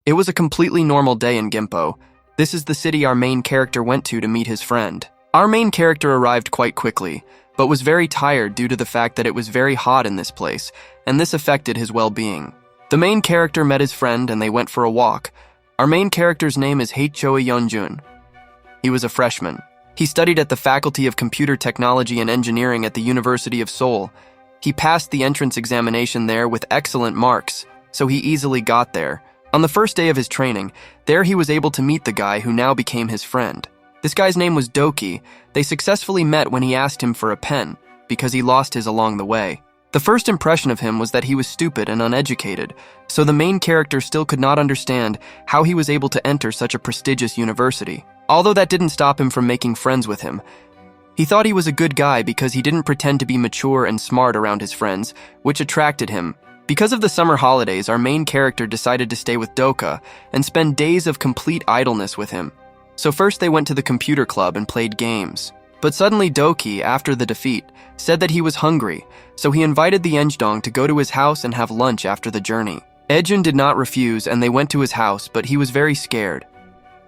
It was a completely normal day in Gimpo. This is the city our main character went to meet his friend. Our main character arrived quite quickly, but was very tired due to the fact that it was very hot in this place, and this affected his well-being. The main character met his friend and they went for a walk. Our main character's name is Heichoi Yeonjun. He was a freshman. He studied at the Faculty of Computer Technology and Engineering at the University of Seoul. He passed the entrance examination there with excellent marks, so he easily got there. On the first day of his training, there he was able to meet the guy who now became his friend. This guy's name was Doki. They successfully met when he asked him for a pen, because he lost his along the way. The first impression of him was that he was stupid and uneducated, so the main character still could not understand how he was able to enter such a prestigious university. Although that didn't stop him from making friends with him. He thought he was a good guy because he didn't pretend to be mature and smart around his friends, which attracted him. Because of the summer holidays, our main character decided to stay with Doka and spend days of complete idleness with him. So first they went to the computer club and played games. But suddenly Doki, after the defeat, said that he was hungry, so he invited the Enjdong to go to his house and have lunch after the journey. Ejun did not refuse and they went to his house, but he was very scared.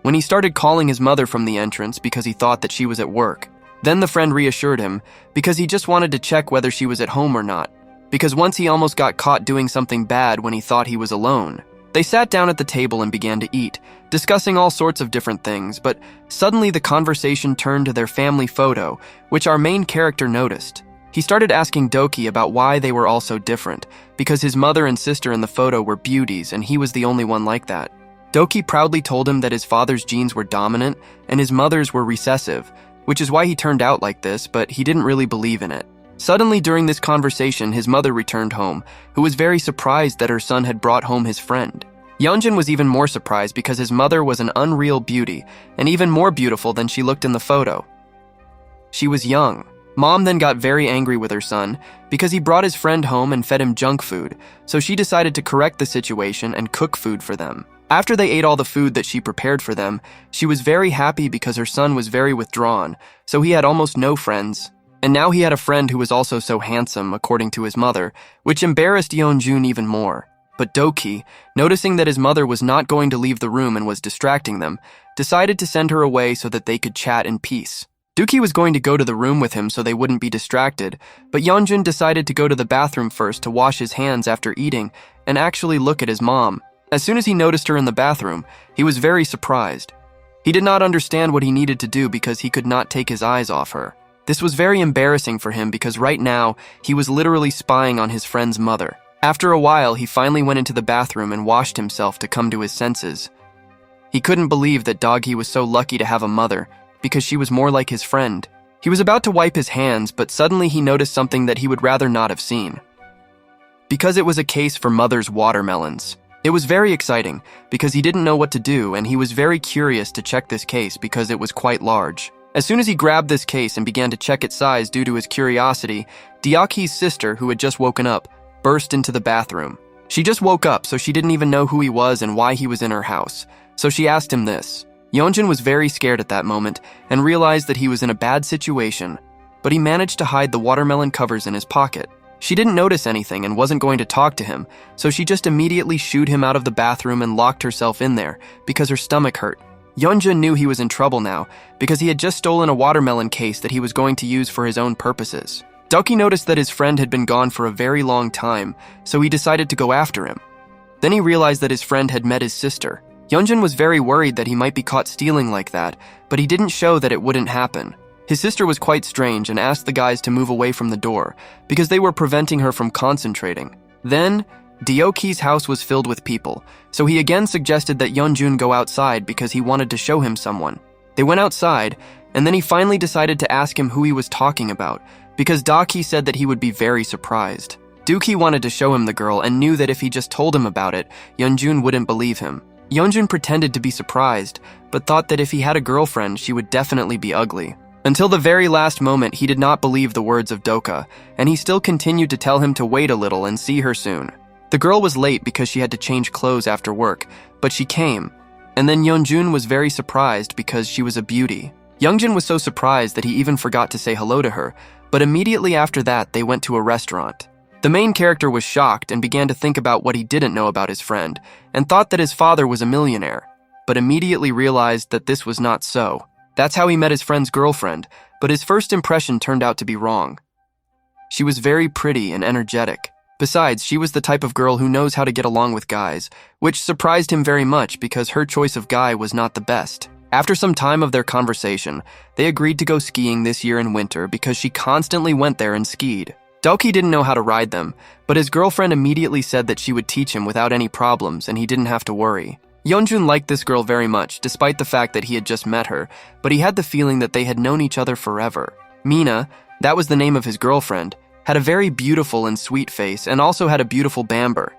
When he started calling his mother from the entrance because he thought that she was at work, then the friend reassured him because he just wanted to check whether she was at home or not, because once he almost got caught doing something bad when he thought he was alone. They sat down at the table and began to eat, discussing all sorts of different things, but suddenly the conversation turned to their family photo, which our main character noticed. He started asking Doki about why they were all so different, because his mother and sister in the photo were beauties and he was the only one like that. Doki proudly told him that his father's genes were dominant and his mother's were recessive, which is why he turned out like this, but he didn't really believe in it. Suddenly, during this conversation, his mother returned home, who was very surprised that her son had brought home his friend. Yeonjun was even more surprised because his mother was an unreal beauty, and even more beautiful than she looked in the photo. She was young. Mom then got very angry with her son because he brought his friend home and fed him junk food, so she decided to correct the situation and cook food for them. After they ate all the food that she prepared for them, she was very happy because her son was very withdrawn, so he had almost no friends. And now he had a friend who was also so handsome, according to his mother, which embarrassed Yeonjun even more. But Doki, noticing that his mother was not going to leave the room and was distracting them, decided to send her away so that they could chat in peace. Doki was going to go to the room with him so they wouldn't be distracted, but Yeonjun decided to go to the bathroom first to wash his hands after eating and actually look at his mom. As soon as he noticed her in the bathroom, he was very surprised. He did not understand what he needed to do because he could not take his eyes off her. This was very embarrassing for him because right now, he was literally spying on his friend's mother. After a while, he finally went into the bathroom and washed himself to come to his senses. He couldn't believe that Dogi was so lucky to have a mother because she was more like his friend. He was about to wipe his hands, but suddenly he noticed something that he would rather not have seen. Because it was a case for mother's watermelons. It was very exciting because he didn't know what to do and he was very curious to check this case because it was quite large. As soon as he grabbed this case and began to check its size due to his curiosity, Dyaki's sister, who had just woken up, burst into the bathroom. She just woke up, so she didn't even know who he was and why he was in her house. So she asked him this. Yeonjun was very scared at that moment and realized that he was in a bad situation, but he managed to hide the watermelon covers in his pocket. She didn't notice anything and wasn't going to talk to him, so she just immediately shooed him out of the bathroom and locked herself in there because her stomach hurt. Yeonjun knew he was in trouble now because he had just stolen a watermelon case that he was going to use for his own purposes. Doki noticed that his friend had been gone for a very long time, so he decided to go after him. Then he realized that his friend had met his sister. Yeonjun was very worried that he might be caught stealing like that, but he didn't show that it wouldn't happen. His sister was quite strange and asked the guys to move away from the door because they were preventing her from concentrating. Then, Dyoki's house was filled with people, so he again suggested that Yeonjun go outside because he wanted to show him someone. They went outside, and then he finally decided to ask him who he was talking about, because Doki said that he would be very surprised. Doki wanted to show him the girl and knew that if he just told him about it, Yeonjun wouldn't believe him. Yeonjun pretended to be surprised, but thought that if he had a girlfriend, she would definitely be ugly. Until the very last moment, he did not believe the words of Doka, and he still continued to tell him to wait a little and see her soon. The girl was late because she had to change clothes after work, but she came. And then Yeonjun was very surprised because she was a beauty. Yeonjun was so surprised that he even forgot to say hello to her, but immediately after that, they went to a restaurant. The main character was shocked and began to think about what he didn't know about his friend, and thought that his father was a millionaire, but immediately realized that this was not so. That's how he met his friend's girlfriend, but his first impression turned out to be wrong. She was very pretty and energetic. Besides, she was the type of girl who knows how to get along with guys, which surprised him very much because her choice of guy was not the best. After some time of their conversation, they agreed to go skiing this year in winter because she constantly went there and skied. Doki didn't know how to ride them, but his girlfriend immediately said that she would teach him without any problems and he didn't have to worry. Yeonjun liked this girl very much, despite the fact that he had just met her, but he had the feeling that they had known each other forever. Mina, that was the name of his girlfriend, had a very beautiful and sweet face and also had a beautiful bamber.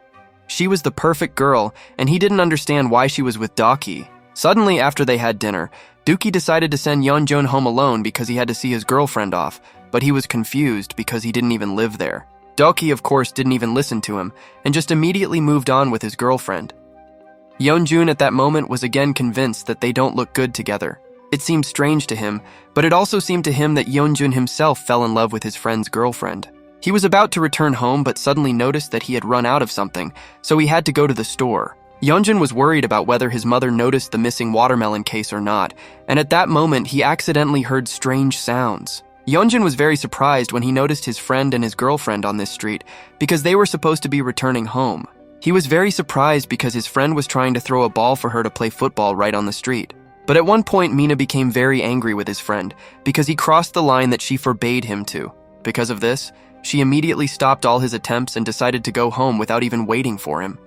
She was the perfect girl, and he didn't understand why she was with Doki. Suddenly, after they had dinner, Doki decided to send Yeonjun home alone because he had to see his girlfriend off, but he was confused because he didn't even live there. Doki, of course, didn't even listen to him, and just immediately moved on with his girlfriend. Yeonjun at that moment was again convinced that they don't look good together. It seemed strange to him, but it also seemed to him that Yeonjun himself fell in love with his friend's girlfriend. He was about to return home but suddenly noticed that he had run out of something, so he had to go to the store. Yeonjun was worried about whether his mother noticed the missing watermelon case or not, and at that moment he accidentally heard strange sounds. Yeonjun was very surprised when he noticed his friend and his girlfriend on this street because they were supposed to be returning home. He was very surprised because his friend was trying to throw a ball for her to play football right on the street. But at one point, Mina became very angry with his friend because he crossed the line that she forbade him to. Because of this, she immediately stopped all his attempts and decided to go home without even waiting for him.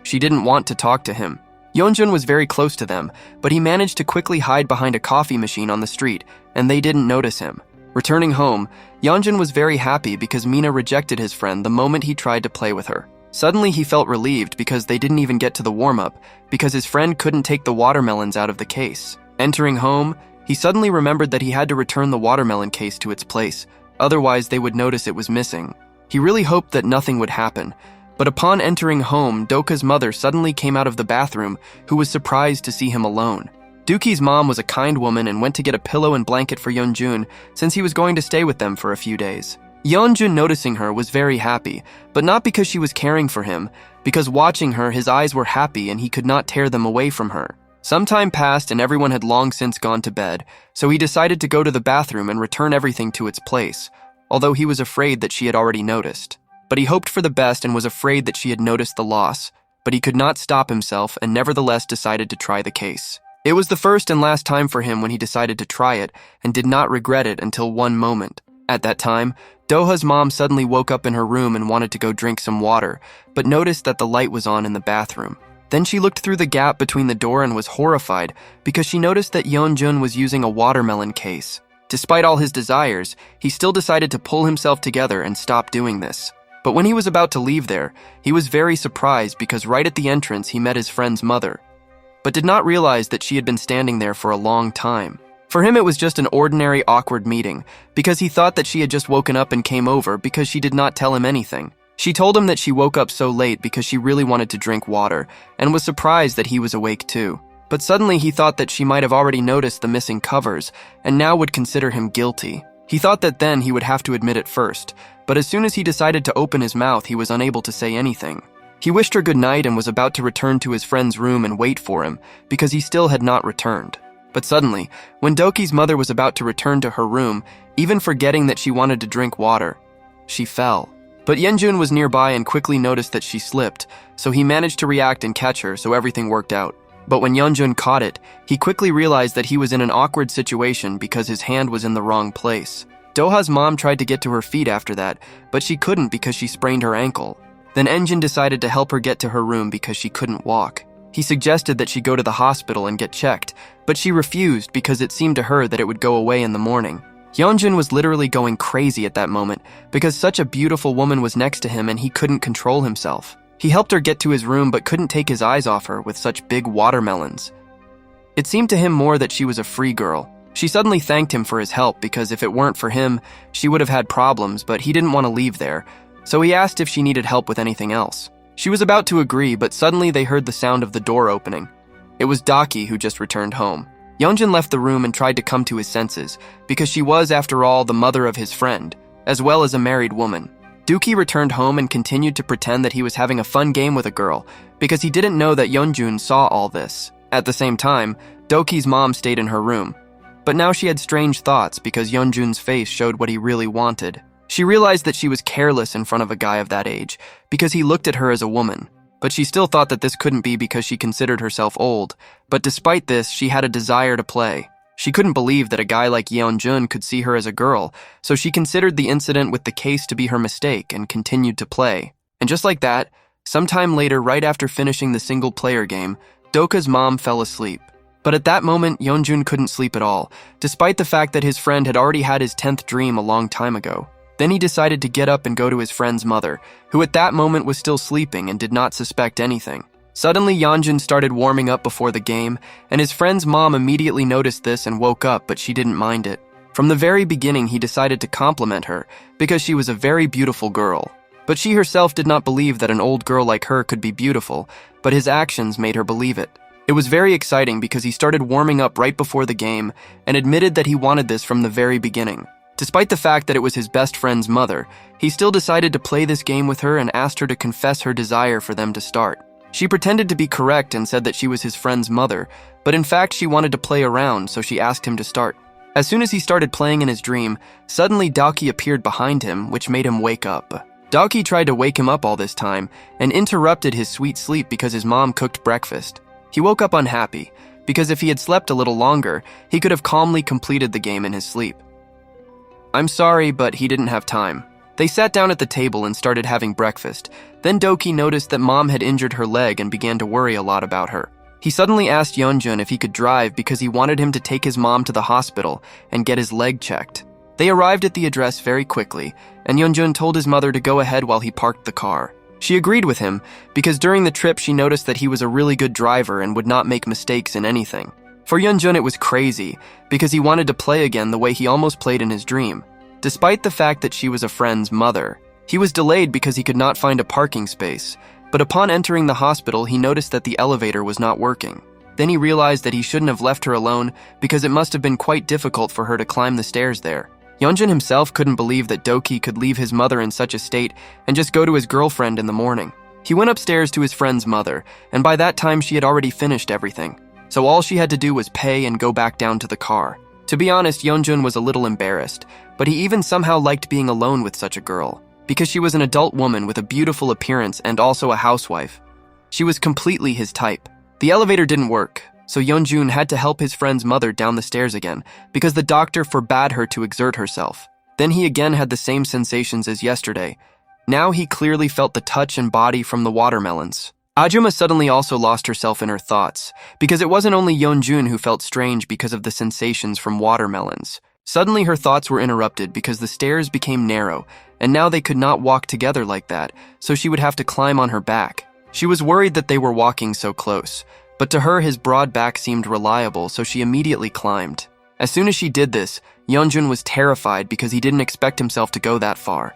She didn't want to talk to him. Yeonjun was very close to them, but he managed to quickly hide behind a coffee machine on the street, and they didn't notice him. Returning home, Yeonjun was very happy because Mina rejected his friend the moment he tried to play with her. Suddenly he felt relieved because they didn't even get to the warm-up because his friend couldn't take the watermelons out of the case. Entering home, he suddenly remembered that he had to return the watermelon case to its place, otherwise they would notice it was missing. He really hoped that nothing would happen, but upon entering home, Doka's mother suddenly came out of the bathroom, who was surprised to see him alone. Doki's mom was a kind woman and went to get a pillow and blanket for Yeonjun since he was going to stay with them for a few days. Yeonjun, noticing her, was very happy, but not because she was caring for him, because watching her, his eyes were happy and he could not tear them away from her. Some time passed and everyone had long since gone to bed, so he decided to go to the bathroom and return everything to its place, although he was afraid that she had already noticed. But he hoped for the best and was afraid that she had noticed the loss, but he could not stop himself and nevertheless decided to try the case. It was the first and last time for him when he decided to try it and did not regret it until one moment. At that time, Doha's mom suddenly woke up in her room and wanted to go drink some water, but noticed that the light was on in the bathroom. Then she looked through the gap between the door and was horrified because she noticed that Yeonjun was using a watermelon case. Despite all his desires, he still decided to pull himself together and stop doing this. But when he was about to leave there, he was very surprised because right at the entrance he met his friend's mother, but did not realize that she had been standing there for a long time. For him, it was just an ordinary awkward meeting because he thought that she had just woken up and came over because she did not tell him anything. She told him that she woke up so late because she really wanted to drink water and was surprised that he was awake too. But suddenly he thought that she might have already noticed the missing covers and now would consider him guilty. He thought that then he would have to admit it first, but as soon as he decided to open his mouth, he was unable to say anything. He wished her good night and was about to return to his friend's room and wait for him because he still had not returned. But suddenly, when Doki's mother was about to return to her room, even forgetting that she wanted to drink water, she fell. But Yeonjun was nearby and quickly noticed that she slipped, so he managed to react and catch her, so everything worked out. But when Yeonjun caught it, he quickly realized that he was in an awkward situation because his hand was in the wrong place. Doha's mom tried to get to her feet after that, but she couldn't because she sprained her ankle. Then Enjin decided to help her get to her room because she couldn't walk. He suggested that she go to the hospital and get checked, but she refused because it seemed to her that it would go away in the morning. Yeonjun was literally going crazy at that moment because such a beautiful woman was next to him and he couldn't control himself. He helped her get to his room but couldn't take his eyes off her with such big watermelons. It seemed to him more that she was a free girl. She suddenly thanked him for his help because if it weren't for him, she would have had problems, but he didn't want to leave there, so he asked if she needed help with anything else. She was about to agree, but suddenly they heard the sound of the door opening. It was Doki who just returned home. Yeonjun left the room and tried to come to his senses, because she was, after all, the mother of his friend, as well as a married woman. Doki returned home and continued to pretend that he was having a fun game with a girl because he didn't know that Yeonjun saw all this. At the same time, Doki's mom stayed in her room. But now she had strange thoughts because Yeonjun's face showed what he really wanted. She realized that she was careless in front of a guy of that age because he looked at her as a woman. But she still thought that this couldn't be because she considered herself old. But despite this, she had a desire to play. She couldn't believe that a guy like Yeonjun could see her as a girl, so she considered the incident with the case to be her mistake and continued to play. And just like that, sometime later, right after finishing the single-player game, Doka's mom fell asleep. But at that moment, Yeonjun couldn't sleep at all, despite the fact that his friend had already had his 10th dream a long time ago. Then he decided to get up and go to his friend's mother, who at that moment was still sleeping and did not suspect anything. Suddenly, Yeonjun started warming up before the game, and his friend's mom immediately noticed this and woke up, but she didn't mind it. From the very beginning, he decided to compliment her because she was a very beautiful girl. But she herself did not believe that an old girl like her could be beautiful, but his actions made her believe it. It was very exciting because he started warming up right before the game and admitted that he wanted this from the very beginning. Despite the fact that it was his best friend's mother, he still decided to play this game with her and asked her to confess her desire for them to start. She pretended to be correct and said that she was his friend's mother, but in fact she wanted to play around, so she asked him to start. As soon as he started playing in his dream, suddenly Doki appeared behind him, which made him wake up. Doki tried to wake him up all this time and interrupted his sweet sleep because his mom cooked breakfast. He woke up unhappy, because if he had slept a little longer, he could have calmly completed the game in his sleep. I'm sorry, but he didn't have time. They sat down at the table and started having breakfast. Then Doki noticed that mom had injured her leg and began to worry a lot about her. He suddenly asked Yeonjun if he could drive because he wanted him to take his mom to the hospital and get his leg checked. They arrived at the address very quickly, and Yeonjun told his mother to go ahead while he parked the car. She agreed with him because during the trip she noticed that he was a really good driver and would not make mistakes in anything. For Yeonjun it was crazy because he wanted to play again the way he almost played in his dream. Despite the fact that she was a friend's mother, he was delayed because he could not find a parking space, but upon entering the hospital he noticed that the elevator was not working. Then he realized that he shouldn't have left her alone because it must have been quite difficult for her to climb the stairs there. Yeonjun himself couldn't believe that Doki could leave his mother in such a state and just go to his girlfriend in the morning. He went upstairs to his friend's mother, and by that time she had already finished everything. So all she had to do was pay and go back down to the car. To be honest, Yeonjun was a little embarrassed, but he even somehow liked being alone with such a girl, because she was an adult woman with a beautiful appearance and also a housewife. She was completely his type. The elevator didn't work, so Yeonjun had to help his friend's mother down the stairs again, because the doctor forbade her to exert herself. Then he again had the same sensations as yesterday. Now he clearly felt the touch and body from the watermelons. Ajuma suddenly also lost herself in her thoughts, because it wasn't only Yeonjun who felt strange because of the sensations from watermelons. Suddenly her thoughts were interrupted because the stairs became narrow, and now they could not walk together like that, so she would have to climb on her back. She was worried that they were walking so close, but to her his broad back seemed reliable, so she immediately climbed. As soon as she did this, Yeonjun was terrified because he didn't expect himself to go that far.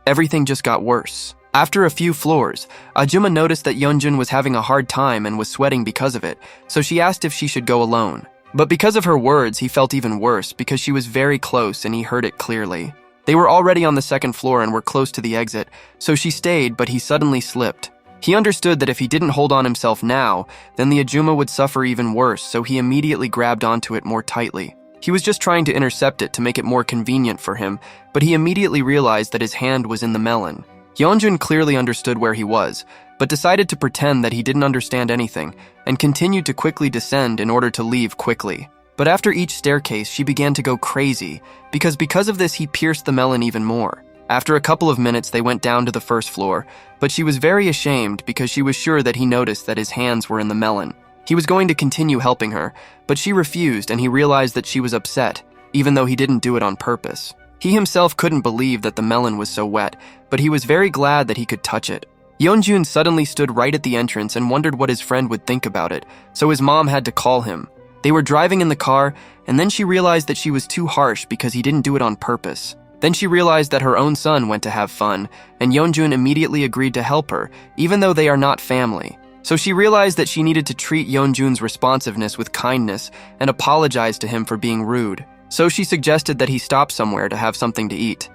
Everything just got worse. After a few floors, Ajuma noticed that Yeonjun was having a hard time and was sweating because of it, so she asked if she should go alone. But because of her words, he felt even worse because she was very close and he heard it clearly. They were already on the second floor and were close to the exit, so she stayed, but he suddenly slipped. He understood that if he didn't hold on himself now, then the Ajuma would suffer even worse, so he immediately grabbed onto it more tightly. He was just trying to intercept it to make it more convenient for him, but he immediately realized that his hand was in the melon. Yeonjun clearly understood where he was, but decided to pretend that he didn't understand anything, and continued to quickly descend in order to leave quickly. But after each staircase, she began to go crazy, because of this he pierced the melon even more. After a couple of minutes, they went down to the first floor, but she was very ashamed because she was sure that he noticed that his hands were in the melon. He was going to continue helping her, but she refused and he realized that she was upset, even though he didn't do it on purpose. He himself couldn't believe that the melon was so wet, but he was very glad that he could touch it. Yeonjun suddenly stood right at the entrance and wondered what his friend would think about it, so his mom had to call him. They were driving in the car, and then she realized that she was too harsh because he didn't do it on purpose. Then she realized that her own son went to have fun, and Yeonjun immediately agreed to help her, even though they are not family. So she realized that she needed to treat Yeonjun's responsiveness with kindness and apologize to him for being rude. So she suggested that he stop somewhere to have something to eat.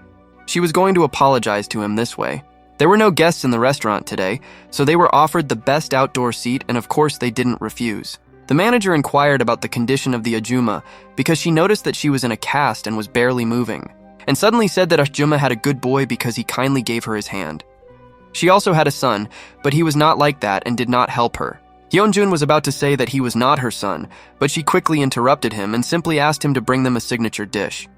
She was going to apologize to him this way. There were no guests in the restaurant today, so they were offered the best outdoor seat, and of course they didn't refuse. The manager inquired about the condition of the Ajumma because she noticed that she was in a cast and was barely moving, and suddenly said that Ajumma had a good boy because he kindly gave her his hand. She also had a son, but he was not like that and did not help her. Yeonjun was about to say that he was not her son, but she quickly interrupted him and simply asked him to bring them a signature dish.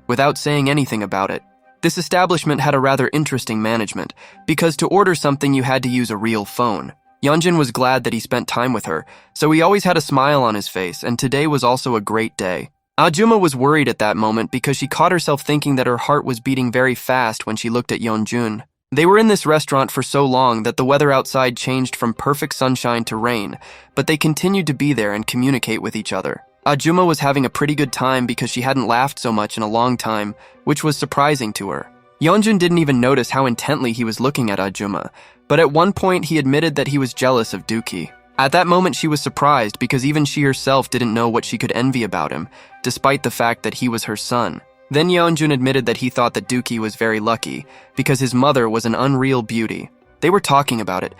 Without saying anything about it, this establishment had a rather interesting management, because to order something you had to use a real phone. Yeonjun was glad that he spent time with her, so he always had a smile on his face, and today was also a great day. Ajumma was worried at that moment because she caught herself thinking that her heart was beating very fast when she looked at Yeonjun. They were in this restaurant for so long that the weather outside changed from perfect sunshine to rain, but they continued to be there and communicate with each other. Ajumma was having a pretty good time because she hadn't laughed so much in a long time, which was surprising to her. Yeonjun didn't even notice how intently he was looking at Ajumma, but at one point he admitted that he was jealous of Doki. At that moment she was surprised because even she herself didn't know what she could envy about him, despite the fact that he was her son. Then Yeonjun admitted that he thought that Doki was very lucky because his mother was an unreal beauty. They were talking about it.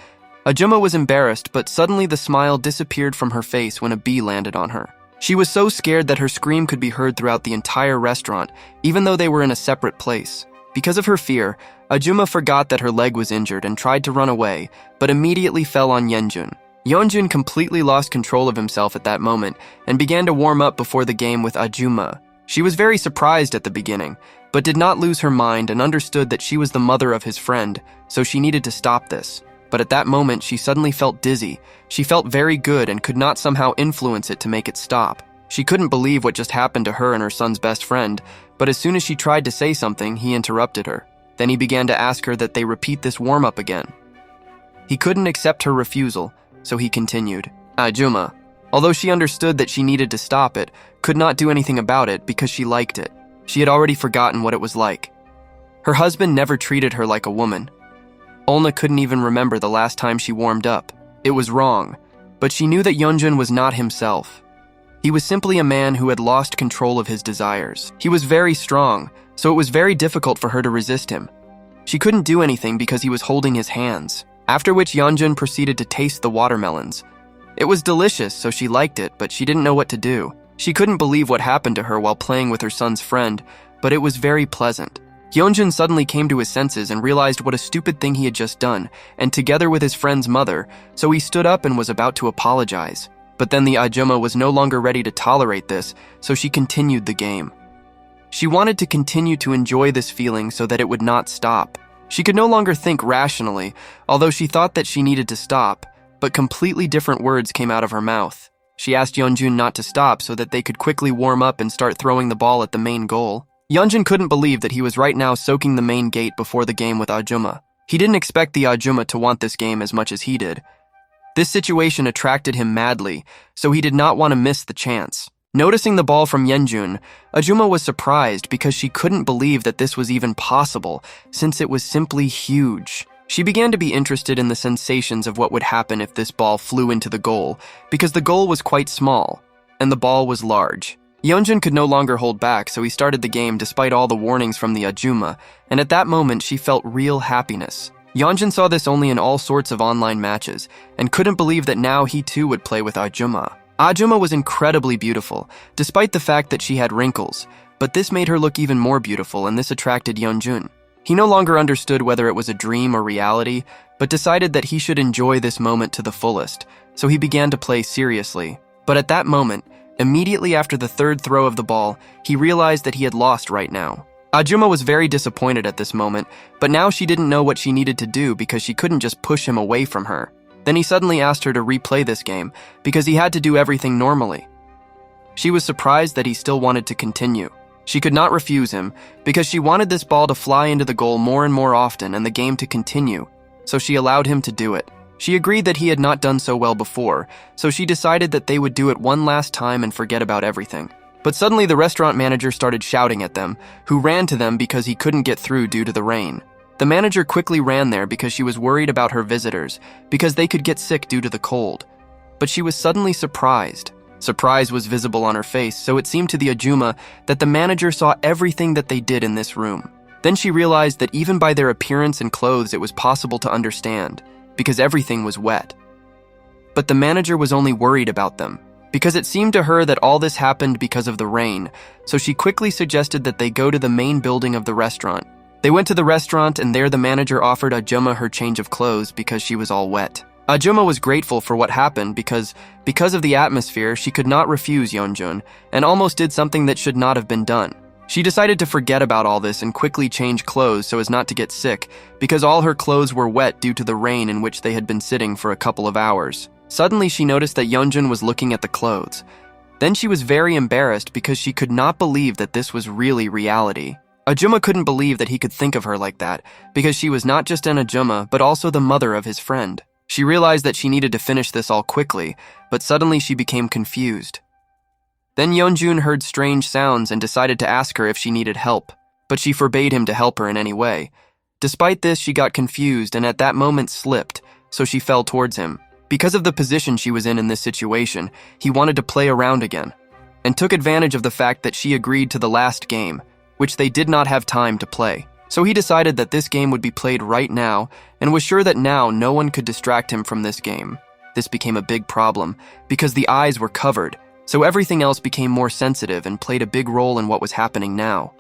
Ajumma was embarrassed, but suddenly the smile disappeared from her face when a bee landed on her. She was so scared that her scream could be heard throughout the entire restaurant, even though they were in a separate place. Because of her fear, Ajumma forgot that her leg was injured and tried to run away, but immediately fell on Yeonjun. Yeonjun completely lost control of himself at that moment and began to warm up before the game with Ajumma. She was very surprised at the beginning, but did not lose her mind and understood that she was the mother of his friend, so she needed to stop this. But at that moment, she suddenly felt dizzy. She felt very good and could not somehow influence it to make it stop. She couldn't believe what just happened to her and her son's best friend, but as soon as she tried to say something, he interrupted her. Then he began to ask her that they repeat this warm-up again. He couldn't accept her refusal, so he continued. Ajumma, although she understood that she needed to stop it, could not do anything about it because she liked it. She had already forgotten what it was like. Her husband never treated her like a woman. Olna couldn't even remember the last time she warmed up. It was wrong, but she knew that Yeonjun was not himself. He was simply a man who had lost control of his desires. He was very strong, so it was very difficult for her to resist him. She couldn't do anything because he was holding his hands, after which Yeonjun proceeded to taste the watermelons. It was delicious, so she liked it, but she didn't know what to do. She couldn't believe what happened to her while playing with her son's friend, but it was very pleasant. Yeonjun suddenly came to his senses and realized what a stupid thing he had just done, and together with his friend's mother, so he stood up and was about to apologize. But then the Ajumma was no longer ready to tolerate this, so she continued the game. She wanted to continue to enjoy this feeling so that it would not stop. She could no longer think rationally, although she thought that she needed to stop, but completely different words came out of her mouth. She asked Yeonjun not to stop so that they could quickly warm up and start throwing the ball at the main goal. Yeonjun couldn't believe that he was right now soaking the main gate before the game with Ajumma. He didn't expect the Ajumma to want this game as much as he did. This situation attracted him madly, so he did not want to miss the chance. Noticing the ball from Yeonjun, Ajumma was surprised because she couldn't believe that this was even possible, since it was simply huge. She began to be interested in the sensations of what would happen if this ball flew into the goal, because the goal was quite small, and the ball was large. Yeonjun could no longer hold back, so he started the game despite all the warnings from the Ajumma, and at that moment she felt real happiness. Yeonjun saw this only in all sorts of online matches, and couldn't believe that now he too would play with Ajumma. Ajumma was incredibly beautiful, despite the fact that she had wrinkles, but this made her look even more beautiful, and this attracted Yeonjun. He no longer understood whether it was a dream or reality, but decided that he should enjoy this moment to the fullest, so he began to play seriously. But at that moment, immediately after the third throw of the ball, he realized that he had lost right now. Ajumma was very disappointed at this moment, but now she didn't know what she needed to do because she couldn't just push him away from her. Then he suddenly asked her to replay this game because he had to do everything normally. She was surprised that he still wanted to continue. She could not refuse him because she wanted this ball to fly into the goal more and more often and the game to continue, so she allowed him to do it. She agreed that he had not done so well before, so she decided that they would do it one last time and forget about everything. But suddenly the restaurant manager started shouting at them, who ran to them because he couldn't get through due to the rain. The manager quickly ran there because she was worried about her visitors, because they could get sick due to the cold. But she was suddenly surprised. Surprise was visible on her face, so it seemed to the Ajumma that the manager saw everything that they did in this room. Then she realized that even by their appearance and clothes it was possible to understand, because everything was wet. But the manager was only worried about them, because it seemed to her that all this happened because of the rain, so she quickly suggested that they go to the main building of the restaurant. They went to the restaurant, and there the manager offered Ajuma her change of clothes because she was all wet. Ajuma was grateful for what happened because of the atmosphere, she could not refuse Yeonjun, and almost did something that should not have been done. She decided to forget about all this and quickly change clothes so as not to get sick, because all her clothes were wet due to the rain in which they had been sitting for a couple of hours. Suddenly, she noticed that Yeonjun was looking at the clothes. Then she was very embarrassed because she could not believe that this was really reality. Ajuma couldn't believe that he could think of her like that, because she was not just an Ajuma, but also the mother of his friend. She realized that she needed to finish this all quickly, but suddenly she became confused. Then Yeonjun heard strange sounds and decided to ask her if she needed help, but she forbade him to help her in any way. Despite this, she got confused and at that moment slipped, so she fell towards him. Because of the position she was in this situation, he wanted to play around again, and took advantage of the fact that she agreed to the last game, which they did not have time to play. So he decided that this game would be played right now, and was sure that now no one could distract him from this game. This became a big problem, because the eyes were covered, so everything else became more sensitive and played a big role in what was happening now.